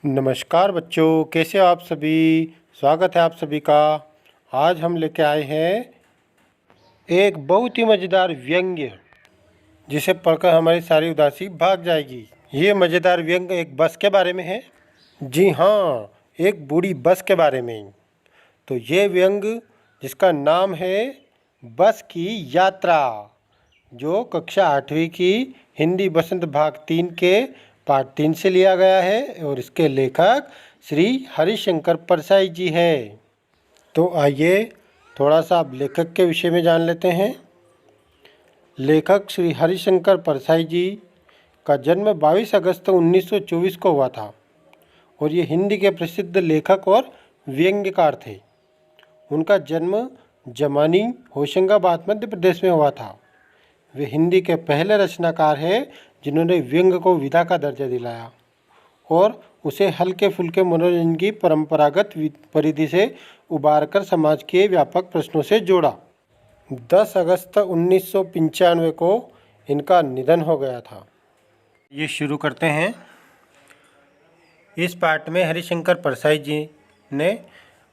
नमस्कार बच्चों, कैसे हो आप सभी। स्वागत है आप सभी का। आज हम लेके आए हैं एक बहुत ही मज़ेदार व्यंग्य, जिसे पढ़कर हमारी सारी उदासी भाग जाएगी। ये मज़ेदार व्यंग्य एक बस के बारे में है। जी हाँ, एक बूढ़ी बस के बारे में। तो ये व्यंग्य जिसका नाम है बस की यात्रा, जो कक्षा 8वीं की हिंदी बसंत भाग 3 के पाठ 3 से लिया गया है और इसके लेखक श्री हरिशंकर परसाई जी है। तो आइए थोड़ा सा अब लेखक के विषय में जान लेते हैं। लेखक श्री हरिशंकर परसाई जी का जन्म 22 अगस्त 1924 को हुआ था और ये हिंदी के प्रसिद्ध लेखक और व्यंग्यकार थे। उनका जन्म जमानी, होशंगाबाद, मध्य प्रदेश में हुआ था। वे हिंदी के पहले रचनाकार हैं जिन्होंने व्यंग्य को विधा का दर्जा दिलाया और उसे हल्के फुल्के मनोरंजन की परंपरागत परिधि से उबारकर समाज के व्यापक प्रश्नों से जोड़ा। 10 अगस्त 1995 को इनका निधन हो गया था। ये शुरू करते हैं। इस पाठ में हरिशंकर परसाई जी ने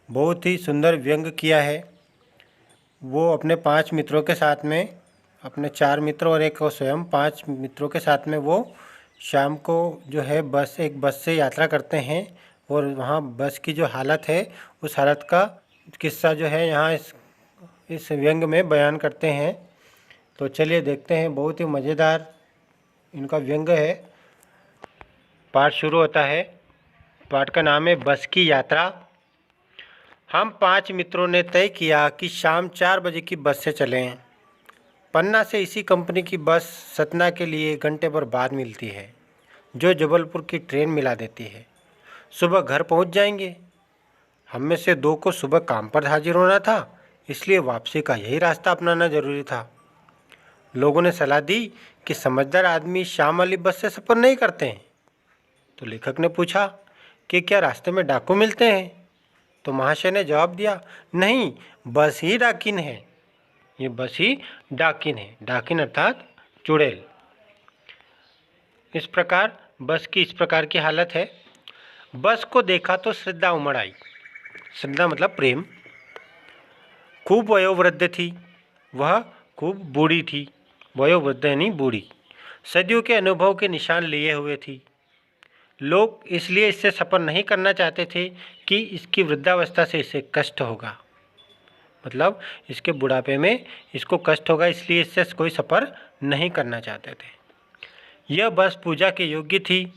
बहुत ही सुंदर व्यंग्य किया है। वो अपने 5 मित्रों के साथ में, अपने 4 मित्र और एक स्वयं 5 मित्रों के साथ में वो शाम को जो है एक बस से यात्रा करते हैं और वहाँ बस की जो हालत है उस हालत का किस्सा जो है यहाँ इस व्यंग्य में बयान करते हैं। तो चलिए देखते हैं। बहुत ही मज़ेदार इनका व्यंग्य है। पाठ शुरू होता है। पाठ का नाम है बस की यात्रा। हम 5 मित्रों ने तय किया कि शाम 4 बजे की बस से चलें। पन्ना से इसी कंपनी की बस सतना के लिए 1 घंटे भर बाद मिलती है, जो जबलपुर की ट्रेन मिला देती है। सुबह घर पहुंच जाएंगे। हम में से 2 को सुबह काम पर हाजिर होना था, इसलिए वापसी का यही रास्ता अपनाना जरूरी था। लोगों ने सलाह दी कि समझदार आदमी शाम वाली बस से सफ़र नहीं करते हैं। तो लेखक ने पूछा कि क्या रास्ते में डाकू मिलते हैं? तो महाशय ने जवाब दिया, नहीं, बस ही डाकिन है। ये बस ही डाकिन है। डाकिन अर्थात चुड़ैल। इस प्रकार बस की इस प्रकार की हालत है। बस को देखा तो श्रद्धा उमड़ आई। श्रद्धा मतलब प्रेम। खूब वयोवृद्ध थी, वह खूब बूढ़ी थी। वयोवृद्ध यानी बूढ़ी। सदियों के अनुभव के निशान लिए हुए थी। लोग इसलिए इससे सफ़र नहीं करना चाहते थे कि इसकी वृद्धावस्था से इसे कष्ट होगा, मतलब इसके बुढ़ापे में इसको कष्ट होगा, इसलिए इससे कोई सफ़र नहीं करना चाहते थे। यह बस पूजा के योग्य थी,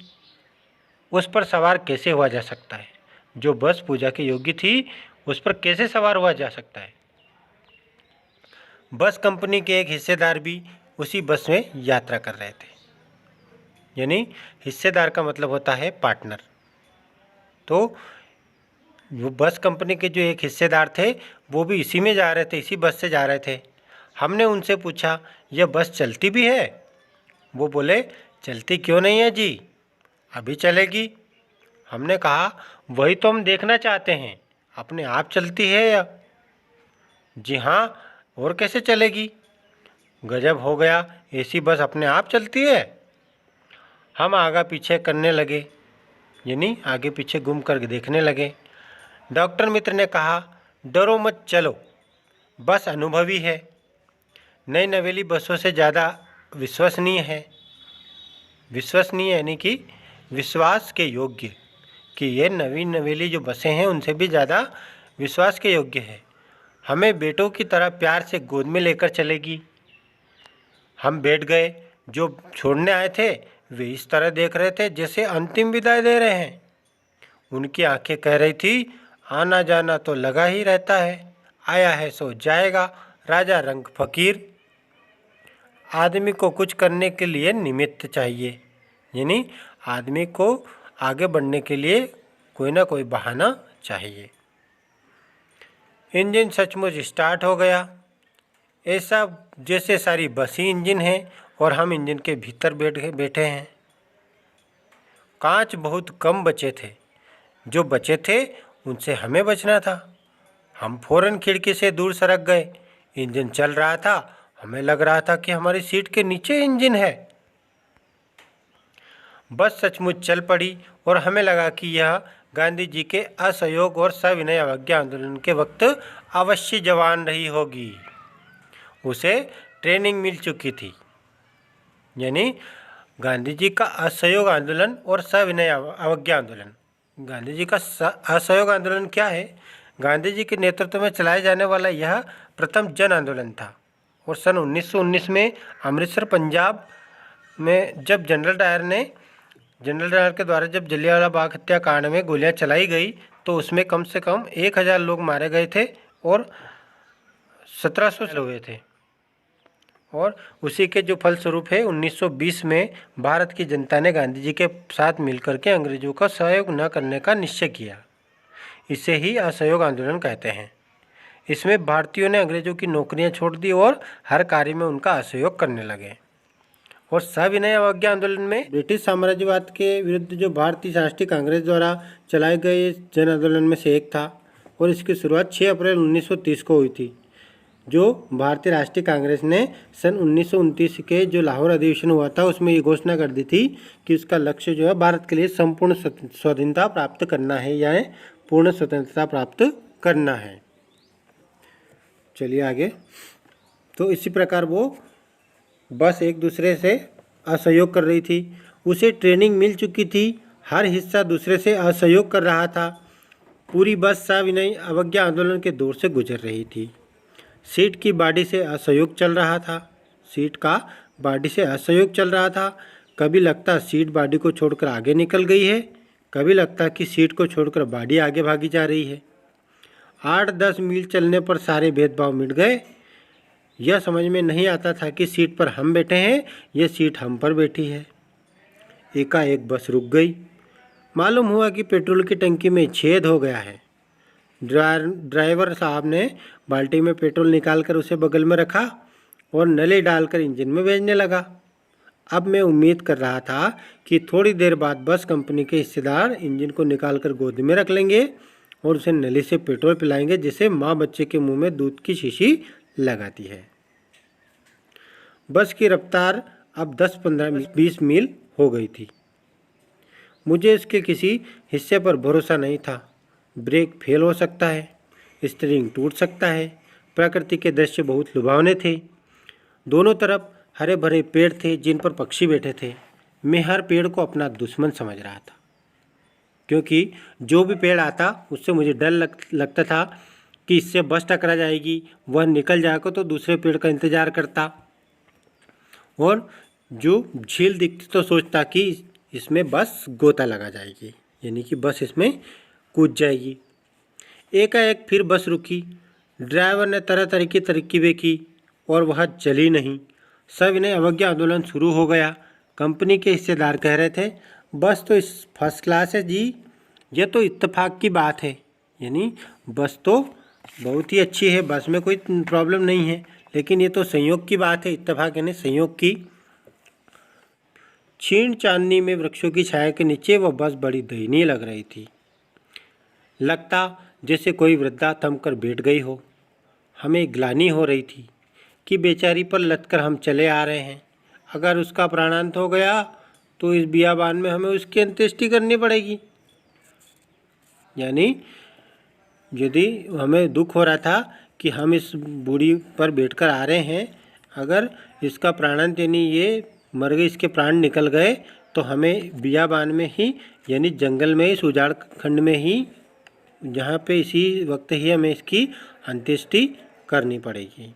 उस पर सवार कैसे हुआ जा सकता है? जो बस पूजा के योग्य थी उस पर कैसे सवार हुआ जा सकता है? बस कंपनी के एक हिस्सेदार भी उसी बस में यात्रा कर रहे थे। यानी हिस्सेदार का मतलब होता है पार्टनर। तो वो बस कंपनी के जो एक हिस्सेदार थे वो भी इसी में जा रहे थे, इसी बस से जा रहे थे। हमने उनसे पूछा, यह बस चलती भी है? वो बोले, चलती क्यों नहीं है जी, अभी चलेगी। हमने कहा, वही तो हम देखना चाहते हैं, अपने आप चलती है या? जी हाँ, और कैसे चलेगी? गजब हो गया, ऐसी बस अपने आप चलती है। हम आगे पीछे करने लगे, यानी आगे पीछे घूम कर देखने लगे। डॉक्टर मित्र ने कहा, डरो मत, चलो, बस अनुभवी है, नई नवेली बसों से ज़्यादा विश्वसनीय है। विश्वसनीय यानी कि विश्वास के योग्य, कि ये नवीन नवेली जो बसें हैं उनसे भी ज़्यादा विश्वास के योग्य है। हमें बेटों की तरह प्यार से गोद में लेकर चलेगी। हम बैठ गए। जो छोड़ने आए थे वे इस तरह देख रहे थे जैसे अंतिम विदाई दे रहे हैं। उनकी आंखें कह रही थी, आना जाना तो लगा ही रहता है, आया है सो जाएगा, राजा रंग फकीर। आदमी को कुछ करने के लिए निमित्त चाहिए, यानी आदमी को आगे बढ़ने के लिए कोई ना कोई बहाना चाहिए। इंजन सचमुच स्टार्ट हो गया, ऐसा जैसे सारी बस ही इंजन है और हम इंजन के भीतर बैठे हैं। कांच बहुत कम बचे थे, जो बचे थे उनसे हमें बचना था। हम फौरन खिड़की से दूर सरक गए। इंजन चल रहा था, हमें लग रहा था कि हमारी सीट के नीचे इंजन है। बस सचमुच चल पड़ी और हमें लगा कि यह गांधी जी के असहयोग और सविनय अवज्ञा आंदोलन के वक्त अवश्य जवान रही होगी। उसे ट्रेनिंग मिल चुकी थी। यानी गांधी जी का असहयोग आंदोलन और सविनय अवज्ञा आंदोलन। गांधी जी का असहयोग आंदोलन क्या है? गांधी जी के नेतृत्व में चलाए जाने वाला यह प्रथम जन आंदोलन था और सन 1919 में अमृतसर पंजाब में जब जनरल डायर के द्वारा जब जलियांवाला बाग हत्याकांड में गोलियां चलाई गई तो उसमें कम से कम 1000 लोग मारे गए थे और 1700 हुए थे। और उसी के जो फलस्वरूप है 1920 में भारत की जनता ने गांधी जी के साथ मिलकर के अंग्रेजों का सहयोग न करने का निश्चय किया। इसे ही असहयोग आंदोलन कहते हैं। इसमें भारतीयों ने अंग्रेजों की नौकरियां छोड़ दी और हर कार्य में उनका असहयोग करने लगे। और सविनय अवज्ञा आंदोलन में ब्रिटिश साम्राज्यवाद के विरुद्ध जो भारतीय राष्ट्रीय कांग्रेस द्वारा चलाए गए जन आंदोलन में से एक था और इसकी शुरुआत 6 अप्रैल 1930 को हुई थी। जो भारतीय राष्ट्रीय कांग्रेस ने सन 1929 के जो लाहौर अधिवेशन हुआ था उसमें ये घोषणा कर दी थी कि उसका लक्ष्य जो है भारत के लिए संपूर्ण स्वाधीनता प्राप्त करना है या पूर्ण स्वतंत्रता प्राप्त करना है। चलिए आगे। तो इसी प्रकार वो बस एक दूसरे से असहयोग कर रही थी। उसे ट्रेनिंग मिल चुकी थी। हर हिस्सा दूसरे से असहयोग कर रहा था। पूरी बस सविनय अवज्ञा आंदोलन के दौर से गुजर रही थी। सीट की बॉडी से असहयोग चल रहा था। सीट का बॉडी से असहयोग चल रहा था। कभी लगता सीट बॉडी को छोड़कर आगे निकल गई है, कभी लगता कि सीट को छोड़कर बॉडी आगे भागी जा रही है। 8-10 मील चलने पर सारे भेदभाव मिट गए। यह समझ में नहीं आता था कि सीट पर हम बैठे हैं, यह सीट हम पर बैठी है। एकाएक बस रुक गई। मालूम हुआ कि पेट्रोल की टंकी में छेद हो गया है। ड्राइवर साहब ने बाल्टी में पेट्रोल निकालकर उसे बगल में रखा और नली डालकर इंजन में भेजने लगा। अब मैं उम्मीद कर रहा था कि थोड़ी देर बाद बस कंपनी के हिस्सेदार इंजन को निकालकर गोद में रख लेंगे और उसे नली से पेट्रोल पिलाएंगे, जैसे माँ बच्चे के मुंह में दूध की शीशी लगाती है। बस की रफ्तार अब 10-15-20 मील हो गई थी। मुझे इसके किसी हिस्से पर भरोसा नहीं था। ब्रेक फेल हो सकता है, स्टीयरिंग टूट सकता है। प्रकृति के दृश्य बहुत लुभावने थे। दोनों तरफ हरे भरे पेड़ थे जिन पर पक्षी बैठे थे। मैं हर पेड़ को अपना दुश्मन समझ रहा था, क्योंकि जो भी पेड़ आता उससे मुझे डर लगता था कि इससे बस टकरा जाएगी, वह निकल जाएगा तो दूसरे पेड़ का इंतज़ार करता। और जो झील दिखती तो सोचता कि इसमें बस गोता लगा जाएगी, यानी कि बस इसमें कूद जाएगी। एकाएक फिर बस रुकी। ड्राइवर ने तरह तरह की तरकीबें की और वह चली नहीं। सविनय अवज्ञा आंदोलन शुरू हो गया। कंपनी के हिस्सेदार कह रहे थे, बस तो इस फर्स्ट क्लास है जी, यह तो इत्तेफाक की बात है। यानी बस तो बहुत ही अच्छी है, बस में कोई प्रॉब्लम नहीं है, लेकिन ये तो संयोग की बात है। इत्तेफाक यानी संयोग की। क्षीण चांदनी में वृक्षों की छाया के नीचे वह बस बड़ी दयनीय लग रही थी। लगता जैसे कोई वृद्धा थमकर बैठ गई हो। हमें ग्लानि हो रही थी कि बेचारी पर लटकर हम चले आ रहे हैं। अगर उसका प्राणांत हो गया तो इस बियाबान में हमें उसकी अंत्येष्टि करनी पड़ेगी। यानी यदि हमें दुख हो रहा था कि हम इस बूढ़ी पर बैठकर आ रहे हैं, अगर इसका प्राणांत यानी ये मर गई, इसके प्राण निकल गए, तो हमें बियाबान में ही यानी जंगल में, इस उजाड़ खंड में ही, जहाँ पे इसी वक्त ही हमें इसकी अंत्येष्टि करनी पड़ेगी।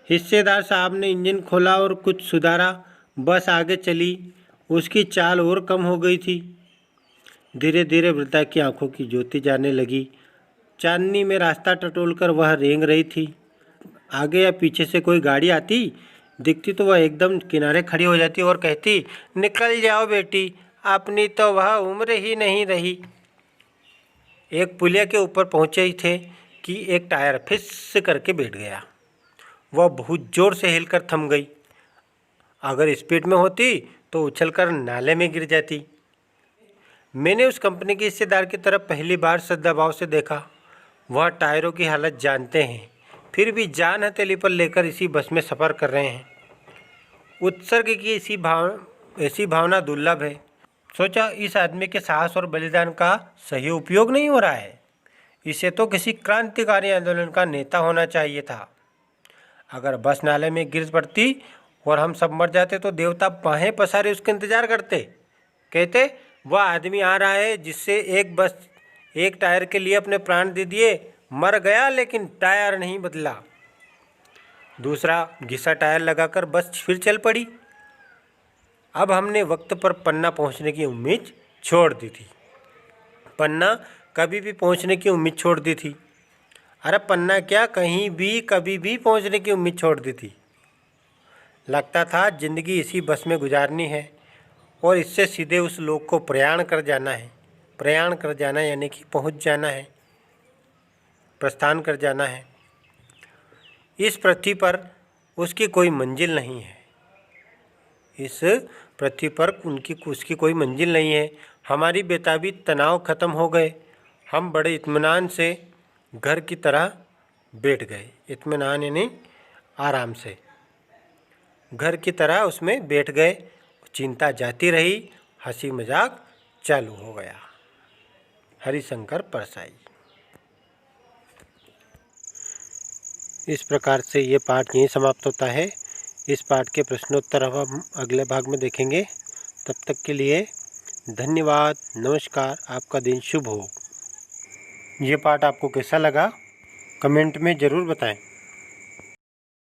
हिस्सेदार साहब ने इंजन खोला और कुछ सुधारा। बस आगे चली। उसकी चाल और कम हो गई थी। धीरे धीरे वृद्धा की आंखों की ज्योति जाने लगी। चांदनी में रास्ता टटोलकर वह रेंग रही थी। आगे या पीछे से कोई गाड़ी आती दिखती तो वह एकदम किनारे खड़ी हो जाती और कहती, निकल जाओ बेटी, अपनी तो वह उम्र ही नहीं रही। एक पुलिया के ऊपर पहुँचे ही थे कि एक टायर फिस करके बैठ गया। वह बहुत ज़ोर से हिलकर थम गई। अगर स्पीड में होती तो उछलकर नाले में गिर जाती। मैंने उस कंपनी के हिस्सेदार की तरफ पहली बार श्रद्धाभाव से देखा। वह टायरों की हालत जानते हैं, फिर भी जान हथेली पर लेकर इसी बस में सफ़र कर रहे हैं। उत्सर्ग की ऐसी भावना दुर्लभ है। सोचा इस आदमी के साहस और बलिदान का सही उपयोग नहीं हो रहा है, इसे तो किसी क्रांतिकारी आंदोलन का नेता होना चाहिए था। अगर बस नाले में गिर पड़ती और हम सब मर जाते तो देवता बाहें पसारे उसका इंतजार करते, कहते वह आदमी आ रहा है जिससे एक टायर के लिए अपने प्राण दे दिए, मर गया लेकिन टायर नहीं बदला। दूसरा घिसा टायर लगाकर बस फिर चल पड़ी। अब हमने वक्त पर पन्ना पहुंचने की उम्मीद छोड़ दी थी। पन्ना कभी भी पहुंचने की उम्मीद छोड़ दी थी। अरे पन्ना क्या, कहीं भी कभी भी पहुंचने की उम्मीद छोड़ दी थी। लगता था जिंदगी इसी बस में गुजारनी है और इससे सीधे उस लोक को प्रयाण कर जाना है। प्रयाण कर जाना यानी कि पहुंच जाना है, प्रस्थान कर जाना है। इस पृथ्वी पर उसकी कोई मंजिल नहीं है। इस पृथ्वी पर उसकी कोई मंजिल नहीं है। हमारी बेताबी तनाव खत्म हो गए। हम बड़े इत्मीनान से घर की तरह बैठ गए। इत्मीनान यानी आराम से घर की तरह उसमें बैठ गए। चिंता जाती रही, हंसी मजाक चालू हो गया। हरिशंकर परसाई। इस प्रकार से ये पाठ यहीं समाप्त होता है। इस पाठ के प्रश्नोत्तर अब हम अगले भाग में देखेंगे। तब तक के लिए धन्यवाद, नमस्कार, आपका दिन शुभ हो। ये पाठ आपको कैसा लगा कमेंट में ज़रूर बताएं।